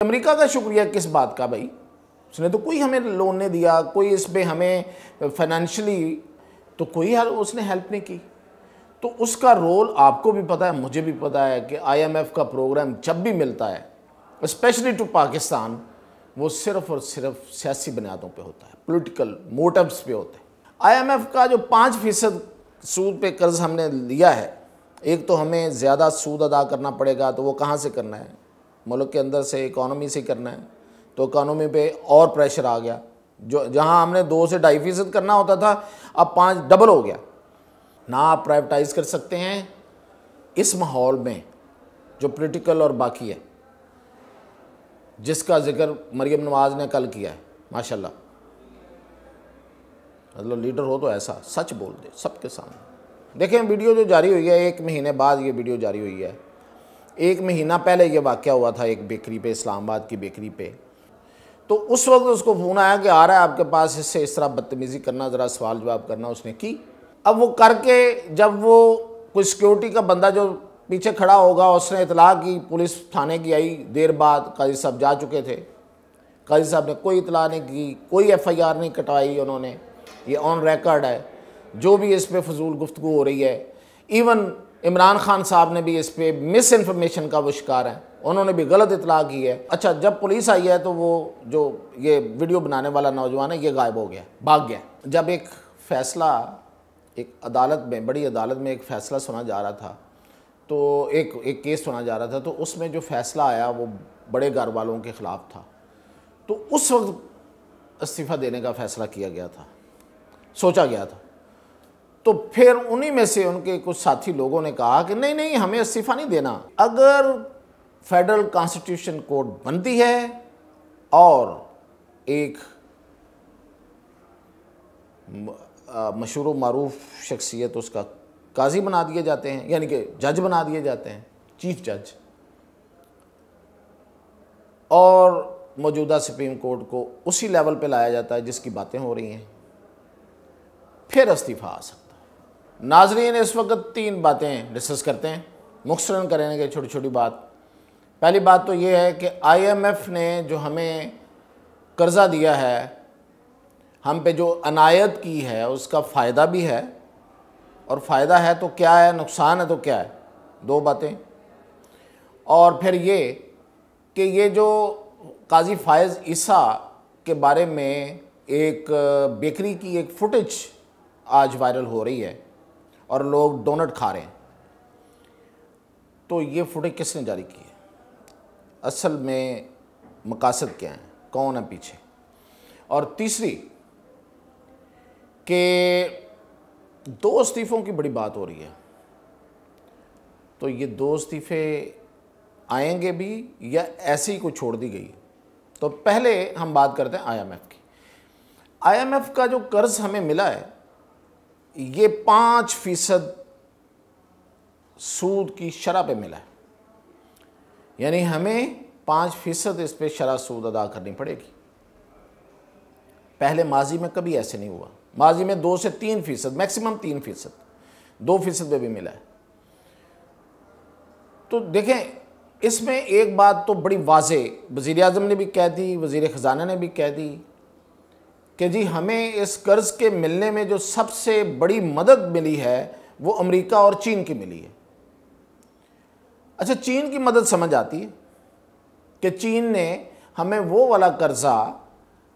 America का शुक्रिया किस बात का भाई, उसने तो कोई हमें लोन नहीं दिया, कोई इस पे हमें फाइनेंशियली तो कोई उसने हेल्प नहीं की। तो उसका रोल आपको भी पता है, मुझे भी पता है कि आईएमएफ का प्रोग्राम जब भी मिलता है स्पेशली टू पाकिस्तान, वो सिर्फ और सिर्फ सियासी बुनियादों पे होता है, पॉलिटिकल मोटिव्स पे होते हैं। आईएमएफ का जो 5% सूद पे कर्ज हमने लिया है, एक तो हमें ज़्यादा सूद अदा करना पड़ेगा, तो वो कहाँ से करना है, मुल्क के अंदर से इकॉनमी से करना है, तो इकॉनमी पे और प्रेशर आ गया। जो जहाँ हमने 2 से 2.5% करना होता था, अब 5 डबल हो गया। ना आप प्राइवेटाइज कर सकते हैं इस माहौल में जो पॉलिटिकल और बाकी है, जिसका जिक्र मरियम नवाज ने कल किया है। माशाल्लाह, मतलब लीडर हो तो ऐसा सच बोल दे सबके सामने। देखें वीडियो जो जारी हुई है, 1 महीने बाद ये वीडियो जारी हुई है। 1 महीना पहले ये वाक़या हुआ था एक बेकरी पे, इस्लामाबाद की बेकरी पे। तो उस वक्त उसको फ़ोन आया कि आ रहा है आपके पास, इससे इस तरह बदतमीज़ी करना, ज़रा सवाल जवाब करना। उसने की। अब वो करके जब वो कोई सिक्योरिटी का बंदा जो पीछे खड़ा होगा, उसने इतला की, पुलिस थाने की आई। देर बाद काजी साहब जा चुके थे, काजी साहब ने कोई इतला नहीं की, कोई FIR नहीं कटवाई उन्होंने। ये ऑन रिकॉर्ड है जो भी इस पर फजूल गुफ्तगू हो रही है। इवन इमरान खान साहब ने भी इस पर मिस इन्फॉर्मेशन का वो शिकार है, उन्होंने भी गलत इतला की है। अच्छा, जब पुलिस आई है तो वो जो ये वीडियो बनाने वाला नौजवान है, ये गायब हो गया, भाग गया। जब एक फ़ैसला एक अदालत में, बड़ी अदालत में एक फ़ैसला सुना जा रहा था, तो एक केस सुना जा रहा था, तो उसमें जो फ़ैसला आया वो बड़े घर वालों के ख़िलाफ़ था। तो उस वक्त इस्तीफ़ा देने का फ़ैसला किया गया था, सोचा गया था। तो फिर उन्हीं में से उनके कुछ साथी लोगों ने कहा कि नहीं नहीं, हमें इस्तीफ़ा नहीं देना। अगर फेडरल कॉन्स्टिट्यूशन कोर्ट बनती है और एक मशहूर मारूफ शख्सियत उसका काजी बना दिए जाते हैं, यानी कि जज बना दिए जाते हैं, चीफ जज, और मौजूदा सुप्रीम कोर्ट को उसी लेवल पे लाया जाता है जिसकी बातें हो रही हैं, फिर इस्तीफ़ा आ सकता है। नाज़रीन, इस वक्त 3 बातें डिस्कस करते हैं, मुख्तसरन करेंगे, छोटी छोटी बात। पहली बात तो ये है कि IMF ने जो हमें कर्ज़ा दिया है, हम पे जो अनायत की है, उसका फ़ायदा भी है, और फ़ायदा है तो क्या है, नुकसान है तो क्या है, 2 बातें। और फिर ये कि ये जो काजी फ़ायज़ ईसा के बारे में एक बेकरी की एक फुटेज आज वायरल हो रही है और लोग डोनट खा रहे हैं, तो ये फुटेज किसने जारी की है, असल में मकासद क्या है, कौन है पीछे। और तीसरी कि 2 इस्तीफ़ों की बड़ी बात हो रही है, तो ये 2 इस्तीफ़े आएंगे भी या ऐसे ही को छोड़ दी गई। तो पहले हम बात करते हैं IMF की। IMF का जो कर्ज़ हमें मिला है, ये 5% सूद की शरह पे मिला है, यानी हमें 5% इस पे शरह सूद अदा करनी पड़ेगी। पहले माजी में कभी ऐसे नहीं हुआ, माजी में 2 से 3%, मैक्सिमम 3%, 2% पे भी मिला है। तो देखें, इसमें एक बात तो बड़ी वाज़े वज़ीर आज़म ने भी कह दी, वज़ीर ख़ज़ाना ने भी कह दी कि जी हमें इस कर्ज़ के मिलने में जो सबसे बड़ी मदद मिली है वो अमेरिका और चीन की मिली है। अच्छा, चीन की मदद समझ आती है कि चीन ने हमें वो वाला कर्ज़ा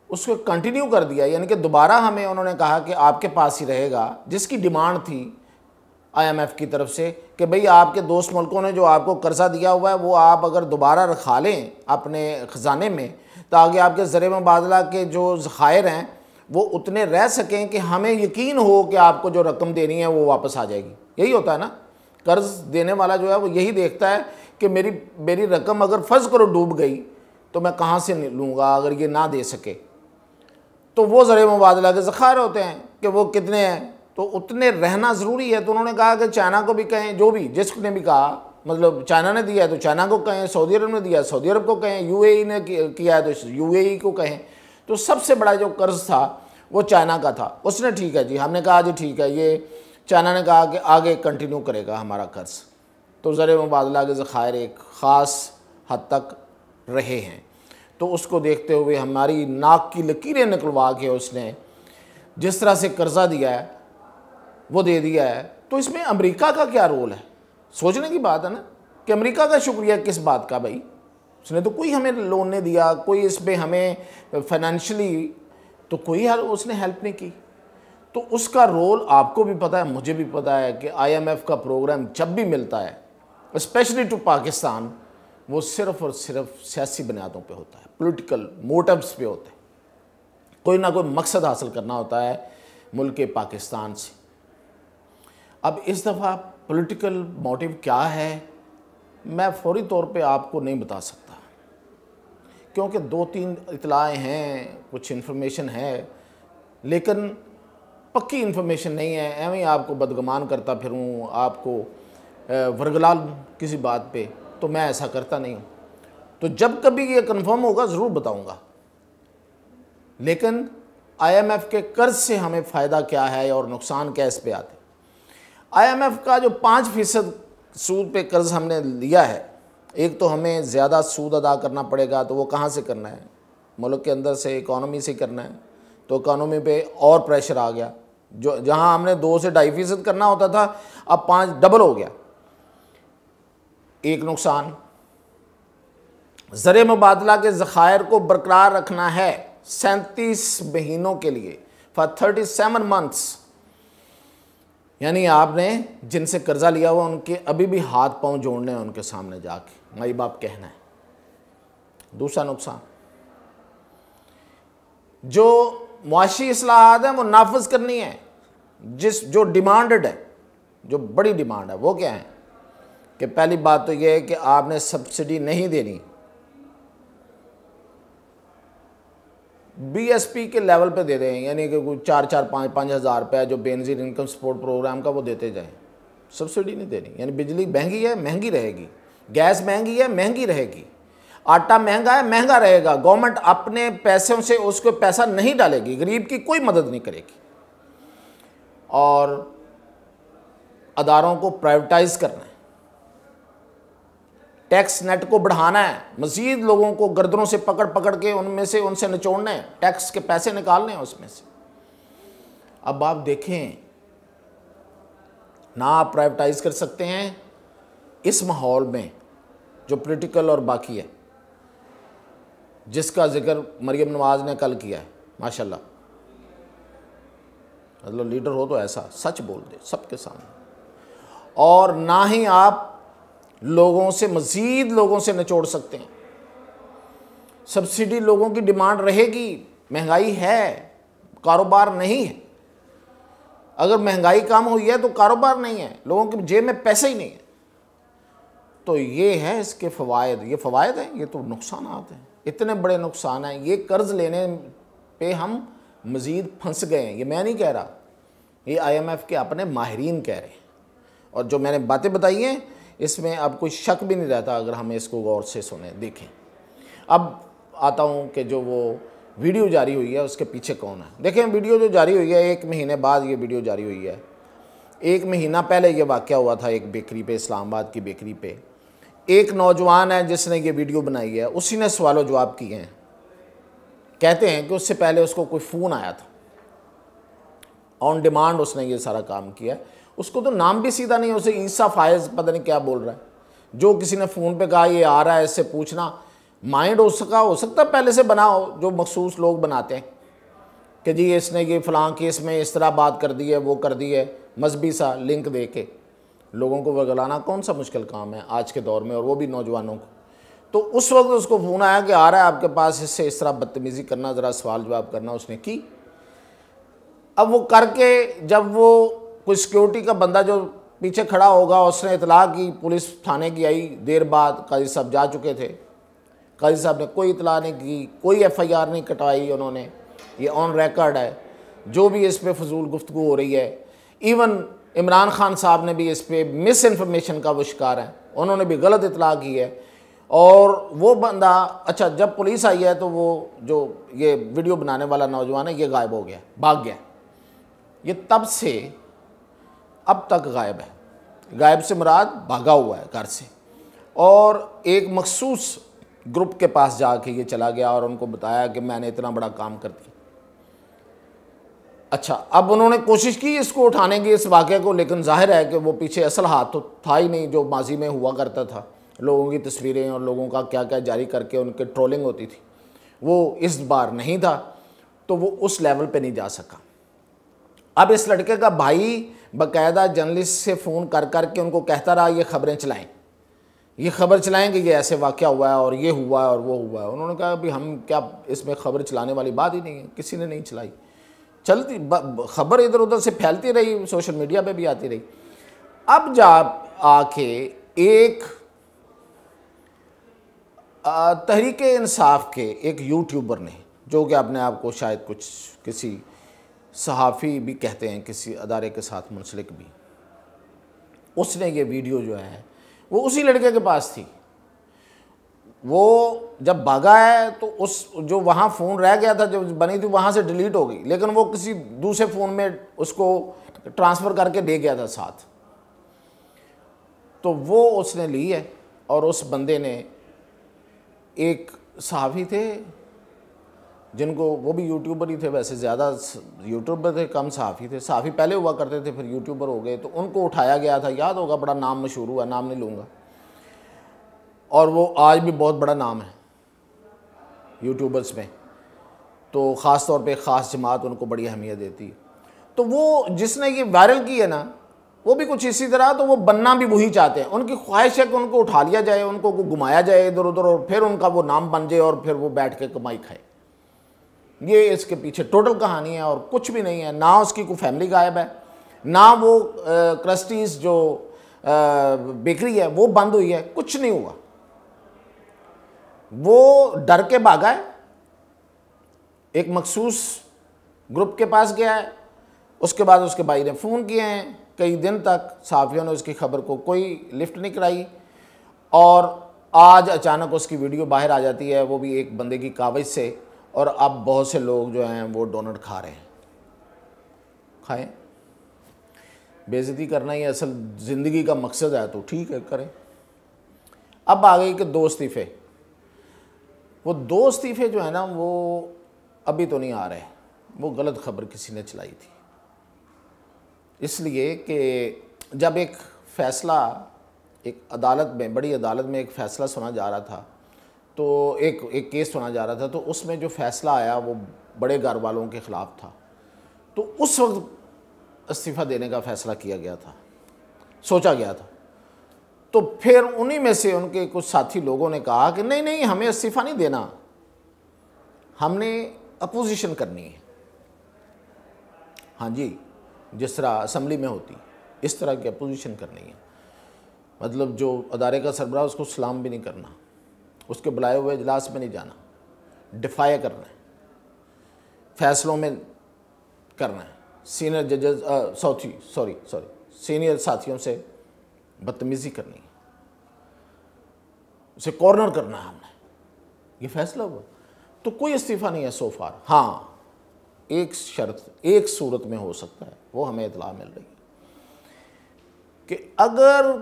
उसको कंटिन्यू कर दिया, यानी कि दोबारा हमें उन्होंने कहा कि आपके पास ही रहेगा, जिसकी डिमांड थी IMF की तरफ से कि भाई आपके दोस्त मुल्कों ने जो आपको कर्ज़ा दिया हुआ है वो आप अगर दोबारा रखा लें अपने ख़जाने में, ताकि आपके ज़र मुबादला के जो ज़खायर हैं वो उतने रह सकें कि हमें यकीन हो कि आपको जो रकम देनी है वो वापस आ जाएगी। यही होता है ना, कर्ज़ देने वाला जो है वो यही देखता है कि मेरी रकम अगर फ़र्ज़ करो डूब गई तो मैं कहाँ से लूँगा अगर ये ना दे सके। तो वो ज़र मुबादला के ज़खायर होते हैं कि वो कितने हैं, तो उतने रहना ज़रूरी है। तो उन्होंने कहा कि चाइना को भी कहें, जो भी जिसने भी कहा, मतलब चाइना ने दिया है तो चाइना को कहें, सऊदी अरब ने दिया है सऊदी अरब को कहें, UAE ने किया है तो UAE को कहें। तो सबसे बड़ा जो कर्ज़ था वो चाइना का था, उसने ठीक है जी, हमने कहा जी ठीक है, ये चाइना ने कहा कि आगे कंटिन्यू करेगा हमारा कर्ज़। तो ज़र मुबादला के ज़खायर एक ख़ास हद तक रहे हैं। तो उसको देखते हुए हमारी नाक की लकीरें निकलवा के उसने जिस तरह से कर्जा दिया है वो दे दिया है। तो इसमें अमेरिका का क्या रोल है? सोचने की बात है ना कि अमेरिका का शुक्रिया किस बात का भाई? उसने तो कोई हमें लोन नहीं दिया, कोई इस पर हमें फाइनेंशियली तो कोई उसने हेल्प नहीं की। तो उसका रोल आपको भी पता है, मुझे भी पता है कि IMF का प्रोग्राम जब भी मिलता है स्पेशली टू पाकिस्तान, वो सिर्फ और सिर्फ सियासी बुनियादों पे होता है, पॉलिटिकल मोटिव्स पे होता है। कोई ना कोई मकसद हासिल करना होता है मुल्क पाकिस्तान से। अब इस दफ़ा पॉलिटिकल मोटिव क्या है मैं फौरी तौर पे आपको नहीं बता सकता, क्योंकि 2-3 इतलाएँ हैं, कुछ इन्फॉर्मेशन है, लेकिन पक्की इन्फॉर्मेशन नहीं है। एवं ही आपको बदगुमान करता फिरूं, आपको वर्गला किसी बात पे, तो मैं ऐसा करता नहीं हूँ। तो जब कभी ये कंफर्म होगा ज़रूर बताऊँगा। लेकिन IMF के कर्ज से हमें फ़ायदा क्या है और नुकसान क्या इस पे आते? IMF का जो 5% सूद पे कर्ज हमने लिया है, एक तो हमें ज़्यादा सूद अदा करना पड़ेगा, तो वो कहाँ से करना है? मुल्क के अंदर से, इकॉनमी से करना है। तो इकॉनमी पे और प्रेशर आ गया, जो जहाँ हमने 2 से 2.5% करना होता था अब 5 डबल हो गया। एक नुकसान, ज़र मुबादला के ज़खायर को बरकरार रखना है 37 महीनों के लिए, फॉर 37 मंथ्स। यानी आपने जिनसे कर्जा लिया हुआ उनके अभी भी हाथ पांव जोड़ने हैं, उनके सामने जाके माई बाप कहना है। दूसरा नुकसान, जो मुआशी इस्लाहात है वो नाफिज करनी है, जो डिमांडेड है, जो बड़ी डिमांड है वो क्या है कि पहली बात तो ये है कि आपने सब्सिडी नहीं देनी, BSP के लेवल पे दे दें, यानी कि कोई 4-5 हज़ार रुपया जो बेनज़ीर इनकम सपोर्ट प्रोग्राम का वो देते जाएं, सब्सिडी नहीं देनी। यानी बिजली महंगी है, महंगी रहेगी, गैस महंगी है, महंगी रहेगी, आटा महंगा है, महंगा रहेगा। गवर्नमेंट अपने पैसों से उसको पैसा नहीं डालेगी, गरीब की कोई मदद नहीं करेगी। और अदारों को प्राइवेटाइज करना है, टैक्स नेट को बढ़ाना है, मज़ीद लोगों को गर्दनों से पकड़ पकड़ के उनसे निचोड़ना है, टैक्स के पैसे निकालने हैं उसमें से। अब आप देखें ना, आप प्राइवेटाइज कर सकते हैं इस माहौल में जो पॉलिटिकल और बाकी है, जिसका जिक्र मरियम नवाज़ ने कल किया है। माशाल्लाह, मतलब लीडर हो तो ऐसा सच बोल दे सबके सामने। और ना ही आप लोगों से मज़ीद लोगों से निचोड़ सकते हैं। सब्सिडी लोगों की डिमांड रहेगी, महंगाई है, कारोबार नहीं है। अगर महंगाई कम हुई है तो कारोबार नहीं है, लोगों की जेब में पैसे ही नहीं है। तो ये है इसके फ़वायद, ये फ़वायद हैं, ये तो नुकसान आते हैं, इतने बड़े नुकसान हैं। ये कर्ज़ लेने पे हम मज़ीद फंस गए हैं, ये मैं नहीं कह रहा, ये IMF के अपने माहिरीन कह रहे हैं। और जो मैंने बातें बताई हैं इसमें अब कोई शक भी नहीं रहता अगर हम इसको गौर से सुने देखें। अब आता हूँ कि जो वो वीडियो जारी हुई है उसके पीछे कौन है। देखें, वीडियो जो जारी हुई है 1 महीने बाद ये वीडियो जारी हुई है। 1 महीना पहले ये वाक़या हुआ था एक बेकरी पे, इस्लामाबाद की बेकरी पे। एक नौजवान है जिसने ये वीडियो बनाई है, उसी ने सवाल जवाब किए हैं। कहते हैं कि उससे पहले उसको कोई फ़ोन आया था, ऑन डिमांड उसने ये सारा काम किया है। उसको तो नाम भी सीधा नहीं, उसे ईसा फायज़ पता नहीं क्या बोल रहा है। जो किसी ने फ़ोन पे कहा ये आ रहा है, इससे पूछना, माइंड हो सकता पहले से बना हो, जो मखसूस लोग बनाते हैं कि जी इसने ये फ़लाँ केस में इस तरह बात कर दी है, वो कर दी है, मजहबी सा लिंक दे के लोगों को वगलाना कौन सा मुश्किल काम है आज के दौर में, और वो भी नौजवानों को। तो उस वक्त उसको फ़ोन आया कि आ रहा है आपके पास, इससे इस तरह बदतमीज़ी करना, ज़रा सवाल जवाब करना। उसने की। अब वो करके जब वो कोई सिक्योरिटी का बंदा जो पीछे खड़ा होगा उसने इतला की, पुलिस थाने की आई, देर बाद काजी साहब जा चुके थे। काजी साहब ने कोई इतला नहीं की, कोई FIR नहीं कटवाई उन्होंने, ये ऑन रिकॉर्ड है। जो भी इस पर फजूल गुफ्तगू हो रही है, इवन इमरान खान साहब ने भी इस पर मिस इन्फॉर्मेशन का वो शिकार है, उन्होंने भी गलत इतला की है। और वो बंदा, अच्छा जब पुलिस आई है तो वो जो ये वीडियो बनाने वाला नौजवान है ये गायब हो गया, भाग गया। ये तब से अब तक गायब है। गायब से मुराद भागा हुआ है घर से। और एक मखसूस ग्रुप के पास जाके ये चला गया और उनको बताया कि मैंने इतना बड़ा काम कर दिया। अच्छा, अब उन्होंने कोशिश की इसको उठाने की, इस वाक़े को, लेकिन जाहिर है कि वो पीछे असल हाथ तो था ही नहीं जो माजी में हुआ करता था। लोगों की तस्वीरें और लोगों का क्या क्या जारी करके उनके ट्रोलिंग होती थी, वो इस बार नहीं था, तो वो उस लेवल पे नहीं जा सका। अब इस लड़के का भाई बाकायदा जर्नलिस्ट से फ़ोन कर कर के उनको कहता रहा ये ख़बरें चलाएं, ये ख़बर चलाएं कि ये ऐसे वाक़या हुआ है और ये हुआ है और वो हुआ है। उन्होंने कहा अभी हम क्या, इसमें ख़बर चलाने वाली बात ही नहीं है, किसी ने नहीं चलाई। चलती ख़बर इधर उधर से फैलती रही, सोशल मीडिया पे भी आती रही। अब जा आके एक तहरीक इंसाफ के एक यूट्यूबर ने, जो कि अपने आप को शायद कुछ किसी सहाफ़ी भी कहते हैं, किसी अदारे के साथ मुंसलिक भी, उसने ये वीडियो जो है वो उसी लड़के के पास थी। वो जब भागा है तो उस जो वहाँ फ़ोन रह गया था, जो बनी थी वहाँ से डिलीट हो गई, लेकिन वो किसी दूसरे फ़ोन में उसको ट्रांसफ़र करके दे गया था साथ। तो वो उसने ली है और उस बंदे ने, एक सहाफ़ी थे जिनको, वो भी यूट्यूबर ही थे, वैसे ज़्यादा यूट्यूबर थे कम सहाफ़ी थे, सहाफ़ी पहले हुआ करते थे फिर यूट्यूबर हो गए, तो उनको उठाया गया था, याद होगा, बड़ा नाम मशहूर हुआ, नाम नहीं लूँगा, और वो आज भी बहुत बड़ा नाम है यूट्यूबर्स में, तो ख़ास तौर पे ख़ास जमात उनको बड़ी अहमियत देती है। तो वो जिसने ये वायरल की है ना, वो भी कुछ इसी तरह, तो वो बनना भी वही चाहते हैं। उनकी ख्वाहिश है कि उनको उठा लिया जाए, उनको घुमाया जाए इधर उधर, और फिर उनका वो नाम बन जाए और फिर वो बैठ के कमाई खाए। ये इसके पीछे टोटल कहानी है और कुछ भी नहीं है। ना उसकी कोई फैमिली गायब है, ना वो क्रस्टीज़ जो बेकरी है वो बंद हुई है, कुछ नहीं हुआ। वो डर के भागा है, एक मखसूस ग्रुप के पास गया है, उसके बाद उसके भाई ने फ़ोन किए हैं, कई दिन तक सहाफ़ियों ने उसकी खबर को कोई लिफ्ट नहीं कराई, और आज अचानक उसकी वीडियो बाहर आ जाती है, वो भी एक बंदे की काविश से, और अब बहुत से लोग जो हैं वो डोनट खा रहे हैं। खाएं, बेइज्जती करना ही असल ज़िंदगी का मकसद है तो ठीक है, करें। अब आ गई कि 2 इस्तीफ़े। वो 2 इस्तीफ़े जो है ना वो अभी तो नहीं आ रहे, वो गलत खबर किसी ने चलाई थी, इसलिए कि जब एक फ़ैसला, एक अदालत में, बड़ी अदालत में एक फ़ैसला सुना जा रहा था, तो एक केस सुना जा रहा था, तो उसमें जो फ़ैसला आया वो बड़े घर वालों के ख़िलाफ़ था, तो उस वक्त इस्तीफ़ा देने का फ़ैसला किया गया था, सोचा गया था। तो फिर उन्हीं में से उनके कुछ साथी लोगों ने कहा कि नहीं नहीं, हमें इस्तीफ़ा नहीं देना, हमने अपोजिशन करनी है। हाँ जी, जिस तरह असम्बली में होती, इस तरह की अपोजिशन करनी है, मतलब जो अदारे का सरबराह, उसको सलाम भी नहीं करना, उसके बुलाए हुए इजलास में नहीं जाना, डिफाई करना है, फैसलों में करना है, सीनियर जजेस सीनियर साथियों से बदतमीज़ी करनी है, उसे कॉर्नर करना है हमने, ये फैसला हुआ। तो कोई इस्तीफ़ा नहीं है सो फार। हाँ, एक शर्त, एक सूरत में हो सकता है, वो हमें इतला मिल रही है कि अगर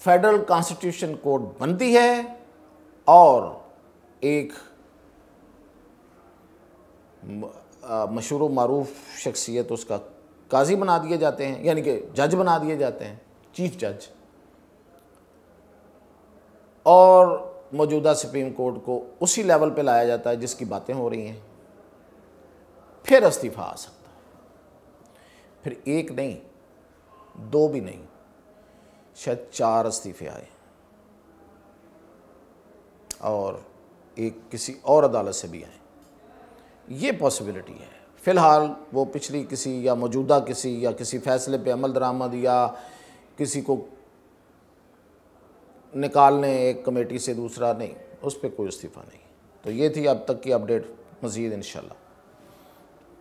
फेडरल कॉन्स्टिट्यूशन कोर्ट बनती है और एक मशहूर व मारूफ शख्सियत उसका काजी बना दिए जाते हैं, यानी कि जज बना दिए जाते हैं, चीफ जज, और मौजूदा सुप्रीम कोर्ट को उसी लेवल पे लाया जाता है जिसकी बातें हो रही हैं, फिर इस्तीफ़ा आ सकता है। फिर 1 नहीं, 2 भी नहीं, शायद 4 इस्तीफ़े आए, और एक किसी और अदालत से भी आए, ये पॉसिबिलिटी है। फ़िलहाल वो पिछली किसी या मौजूदा किसी या किसी फ़ैसले पे अमल दरामद या किसी को निकालने एक कमेटी से दूसरा, नहीं, उस पर कोई इस्तीफ़ा नहीं। तो ये थी अब तक की अपडेट, मज़ीद इंशाल्लाह।